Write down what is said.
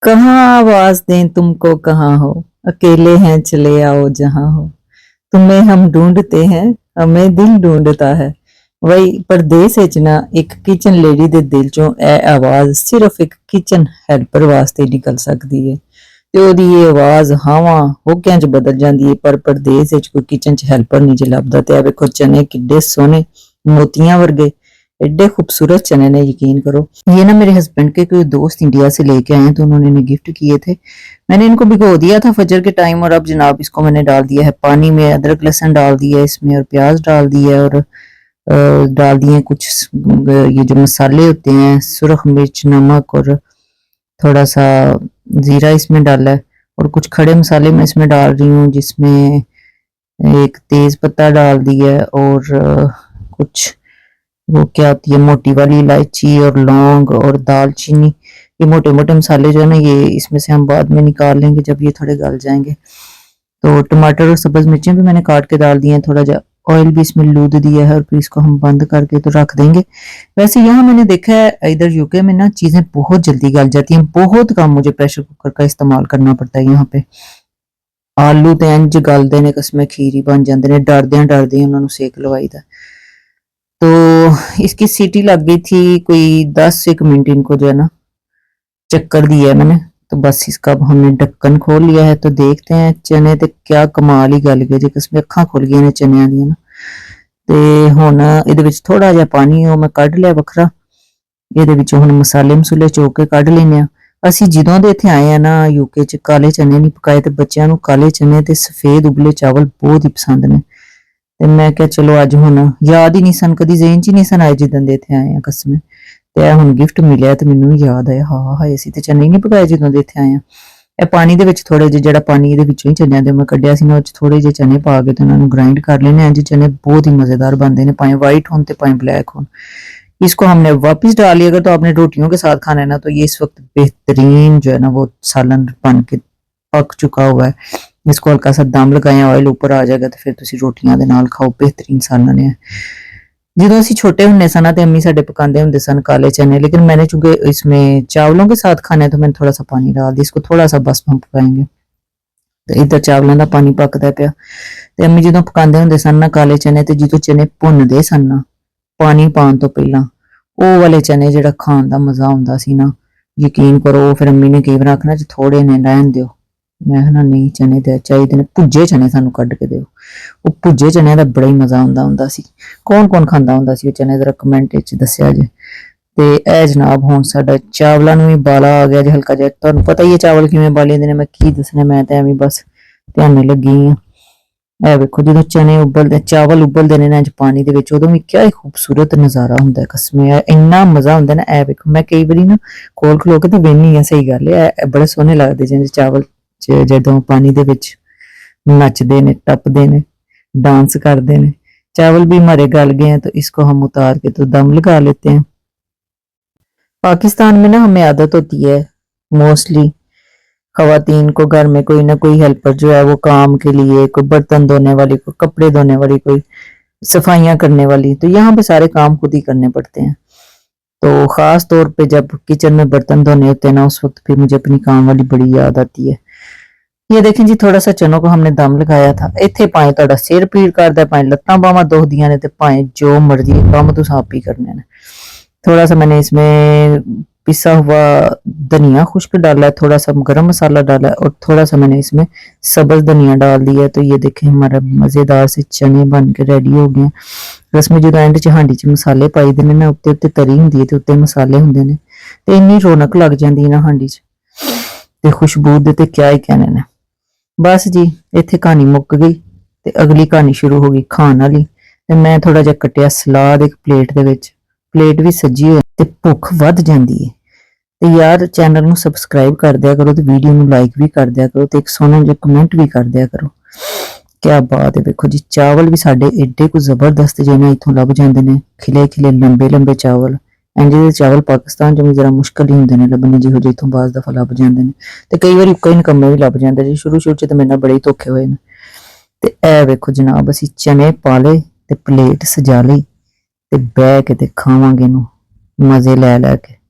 कहाँ आवाज दें तुमको कहाँ हो, अकेले हैं चले आओ जहाँ हो। तुम्हें हम ढूंढते हैं, हमें दिल ढूंढता है। वही परदेस विच ना एक किचन लेडी दे दिल चों ए आवाज सिर्फ एक किचन हैल्पर वास्ते निकल सकदी है। ते ओदी ये आवाज हावां होकियां च बदल जांदी है, पर परदेस विच कोई किचन च हैल्पर नहीं जे लभदा। ते आ वेखो चने किड्डे सोहने मोतियां वर्गे, एड्डे खूबसूरत चने ने, यकीन करो। ये ना मेरे हस्बैंड के कोई दोस्त इंडिया से लेके आए हैं, तो उन्होंने इन्हें गिफ्ट किए थे। मैंने इनको भिगो दिया था फजर के टाइम, और अब जनाब इसको मैंने डाल दिया है पानी में। अदरक लहसुन डाल दिया है इसमें, और प्याज डाल दिया है, और डाल दिए कुछ ये जो मसाले होते हैं, सुरख मिर्च, नमक, और थोड़ा सा जीरा इसमें डाला है। और कुछ खड़े मसाले मैं इसमें डाल रही हूँ, जिसमें एक तेज पत्ता डाल दिया है, और कुछ वो क्या होती है मोटी वाली इलायची, और लौंग, और दालचीनी। ये मोटे मोटे मसाले जो है ना, ये इसमें से हम बाद में निकाल लेंगे जब ये थोड़े गल जाएंगे। तो टमाटर और सब्ज मिर्चें भी मैंने काट के डाल दिए हैं, थोड़ा जा ऑयल भी इसमें लूद दिया है, और फिर इसको हम बंद करके तो रख देंगे। वैसे यहाँ मैंने देखा है इधर यूके में ना चीजें बहुत जल्दी गल जाती हैं, बहुत कम मुझे प्रेशर कुकर का इस्तेमाल करना पड़ता है यहाँ पे। आलू तो इंज गलते ने कसमें खीर बन जाते हैं, डरदे उन्होंने सेक लवाई दा। तो इसकी सीटी लग गई थी कोई 10 एक मिनट, इनको जो है ना चक्कर दिया है मैंने। तो बस इसका अब हमने ढक्कन खोल लिया है, तो देखते हैं चने ते क्या कमाल ही गल गए जी, किसमें अखा खुल गई ने चनिया दी ना। ਤੇ ਹੁਣ ਇਹਦੇ ਵਿੱਚ ਥੋੜਾ ਜਿਹਾ ਪਾਣੀ ਉਹ ਮੈਂ ਕੱਢ ਲਿਆ ਵੱਖਰਾ। ਇਹਦੇ ਵਿੱਚੋਂ ਹੁਣ ਮਸਾਲੇ ਮਸੂਲੇ ਚੋਕ ਕੇ ਕੱਢ ਲੈਨੇ ਆ। ਅਸੀਂ ਜਦੋਂ ਦੇ ਇੱਥੇ ਆਏ ਆ ਨਾ ਯੂਕੇ ਚ, ਕਾਲੇ ਚਨੇ ਨਹੀਂ ਪਕਾਏ, ਤੇ ਬੱਚਿਆਂ ਨੂੰ ਕਾਲੇ ਚਨੇ ਤੇ ਸਫੇਦ ਉਬਲੇ ਚਾਵਲ ਬਹੁਤ ਹੀ ਪਸੰਦ ਨੇ। ਤੇ ਮੈਂ ਕਿਹਾ ਚਲੋ ਅੱਜ ਹੁਣ ਯਾਦ ਹੀ ਨਹੀਂ ਸਨ, ਕਦੀ ਜ਼ੇਨ ਚ ਹੀ ਨਹੀਂ ਸਨ ਆਏ ਜਿੱਦਣ ਦੇ ਇੱਥੇ ਆਏ ਆ ਕਸਮੇ। ਤੇ ਇਹ ਹੁਣ ਗਿਫਟ ਮਿਲਿਆ ਤੇ ਮੈਨੂੰ ਯਾਦ ਆਇਆ, ਹਾਂ ਹਾਏ ਅਸੀਂ ਤੇ ਚਨੇ ਨਹੀਂ ਪਕਾਏ ਜਦੋਂ ਦੇ ਇੱਥੇ ਆਏ ਆ। ਇਹ ਪਾਣੀ ਦੇ ਵਿੱਚ ਥੋੜੇ ਜਿਹੇ, ਜਿਹੜਾ ਪਾਣੀ ਇਹਦੇ ਵਿੱਚੋਂ ਹੀ ਚਨਿਆਂ ਦੇ ਮੈਂ ਕੱਢਿਆ ਸੀ ਨਾ, ਉਹ ਚ ਥੋੜੇ ਜਿਹੇ ਚਨੇ ਪਾ ਕੇ ਤੇ ਉਹਨਾਂ ਨੂੰ ग्राइंड कर लेने हैं। चने बहुत ही मजेदार बनते हैं, पाए व्हाइट हों तो पाए ब्लैक हों। इसको हमने वापस डाल लिया। अगर तो आपने रोटियों के साथ खाना है ना, तो ये इस वक्त बेहतरीन जो है ना वो सालन बन के पक चुका हुआ है। इसको हल्का सा दम लगाया, ऑयल ऊपर आ जाएगा, तो फिर तुसी रोटियां दे नाल खाओ, बेहतरीन सालन है। ਜਦੋਂ ਅਸੀਂ छोटे ਹੁੰਦੇ ਸਨ ਤੇ अम्मी ਸਾਡੇ पकाते ਹੁੰਦੇ सन काले चने, लेकिन मैंने चूंकि इसमें चावलों के साथ खाना है तो मैंने थोड़ा सा पानी डाल दिया, इसको थोड़ा सा बस हम पकाएंगे। ਤੇ ਇੱਧਰ ਚਾਵਲਾਂ ਦਾ ਪਾਣੀ ਪੱਕਦਾ ਪਿਆ। ਤੇ ਅੰਮੀ ਜਦੋਂ ਪਕਾਉਂਦੇ ਹੁੰਦੇ ਸਨ ਨਾ ਕਾਲੇ ਚਨੇ, ਤੇ ਜਦੋਂ ਚਨੇ ਭੁੰਨਦੇ ਸਨ ਨਾ ਪਾਣੀ ਪਾਉਣ ਤੋਂ ਪਹਿਲਾਂ, ਉਹ ਵਾਲੇ ਚਨੇ ਜਿਹੜਾ ਖਾਣ ਦਾ ਮਜ਼ਾ ਆਉਂਦਾ ਸੀ ਨਾ, ਯਕੀਨ ਕਰੋ। ਫਿਰ ਅੰਮੀ ਨੇ ਕਈ ਵਾਰ ਆਖਣਾ ਜੀ ਥੋੜੇ ਨੇ ਰਹਿਣ ਦਿਓ, ਮੈਂ ਕਿਹਾ ਨਹੀਂ ਚਨੇ ਤੇ ਚਾਹੀਦੇ ਨੇ, ਭੁੱਜੇ ਚਨੇ ਸਾਨੂੰ ਕੱਢ ਕੇ ਦਿਓ। ਉਹ ਭੁੱਜੇ ਚਨਿਆਂ ਦਾ ਬੜਾ ਹੀ ਮਜ਼ਾ ਆਉਂਦਾ ਹੁੰਦਾ ਸੀ। ਕੌਣ ਕੌਣ ਖਾਂਦਾ ਹੁੰਦਾ ਸੀ ਉਹ ਚਨੇ, ਜ਼ਰਾ ਕਮੈਂਟ ਵਿੱਚ ਦੱਸਿਆ ਜੇ। ਤੇ ਇਹ ਜਨਾਬ ਹੁਣ ਸਾਡਾ ਚਾਵਲਾਂ ਨੂੰ ਵੀ ਬਾਲਾ ਆ ਗਿਆ ਜੀ ਹਲਕਾ ਜਿਹਾ। ਤੁਹਾਨੂੰ ਪਤਾ ਹੀ ਹੈ ਚਾਵਲ ਕਿਵੇਂ ਬਾਲੇ ਦੇ ਨੇ, ਮੈਂ ਕੀ ਦੱਸਣਾ, ਮੈਂ ਤਾਂ ਐਵੇਂ ਬਸ ਧਿਆਨੇ ਲੱਗੀ ਆ। ਇਹ ਵੇਖੋ ਜਦੋਂ ਚਨੇ ਉਬਲਦੇ, ਚਾਵਲ ਉਬਲਦੇ ਨੇ ਨਾ ਇੰਜ ਪਾਣੀ ਦੇ ਵਿੱਚ, ਉਦੋਂ ਵੀ ਕਿਆ ਖੂਬਸੂਰਤ ਨਜ਼ਾਰਾ ਹੁੰਦਾ ਕਸਮੇ, ਇੰਨਾ ਮਜ਼ਾ ਹੁੰਦਾ ਨਾ। ਇਹ ਵੇਖੋ ਮੈਂ ਕਈ ਵਾਰੀ ਨਾ ਕੋਲ ਖਲੋ ਕੇ ਤੇ ਵੇਖਨੀ ਆ, ਸਹੀ ਗੱਲ ਹੈ, ਇਹ ਬੜੇ ਸੋਹਣੇ ਲੱਗਦੇ ਜਿਵੇਂ ਚਾਵਲ ਜਦੋਂ ਪਾਣੀ ਦੇ ਵਿੱਚ नचते ने, टपते ने, डांस करते ने। चावल भी हमारे गल गए हैं, तो इसको हम उतार के तो दम लगा लेते हैं। पाकिस्तान में ना हमें आदत होती है मोस्टली खवातीन को घर में कोई ना कोई हेल्पर जो है वो काम के लिए, कोई बर्तन धोने वाली, कोई कपड़े धोने वाली, कोई सफाइयां करने वाली, तो यहाँ पे सारे काम खुद ही करने पड़ते हैं। तो खास तौर पे जब किचन में बर्तन धोने होते हैं ना, उस वक्त फिर मुझे अपनी काम वाली बड़ी याद आती है। ये देखें जी थोड़ा सा चनों को हमने दम लगाया था। इत्थे भाएं तुहाडा सिर पीड़ करदा, भाएं लत्तां बावां दुखदियां ने, ते भाएं जो मर्जी काम तुसीं आप ही करने ने। थोड़ा सा मैंने इसमें पिसा हुआ धनिया खुश्क डाला है, थोड़ा सा गरम मसाला डाला है, और थोड़ा सा मैंने इसमें सब्ज धनिया डाल दिया है। तो ये देखें हमारा मज़ेदार से चने बन के रेडी हो गए। रस में जो एंड च हांडी च मसाले पाई देने ना, उत्ते उत्ते तरी हुंदी है ते उत्ते मसाले हुंदे ने, ते इन्नी रौनक लग जाती है ना हांडी च, ते खुशबू दे ते क्या ही कहने ने। बस जी इत्थे कहानी मुक गई, ते अगली कहानी शुरू हो गई खाण वाली। ते मैं थोड़ा जिहा कट्टिया सलाद एक प्लेट दे विच, प्लेट भी सजी होई ते भुख वध जांदी है। ते यार चैनल नूं सबसक्राइब कर दिया करो, ते वीडियो नूं लाइक भी कर दिया करो, ते एक सोहना जिहा कमेंट भी कर दिया करो। क्या बात है, देखो जी चावल भी साडे एडे कुछ जबरदस्त जे ने इत्थों लभ जांदे ने, खिले खिले लंबे लंबे चावल। इंज दे चावल पाकिस्तान च भी जरा मुश्किल ही हुंदे ने लभने, जिहो जे इत्थों बाज़ दफा लभ जांदे ने, ते कई वारी कई नकम्मे भी लभ जांदे जी। शुरू शुरू च ते मेरे नाल बड़े ही धोखे होए ने। ते ए वेखो जनाब असीं चने पा लए, ते प्लेट सजा लई, ते बैठ के ते खावांगे इहनूं मज़े लै लै के।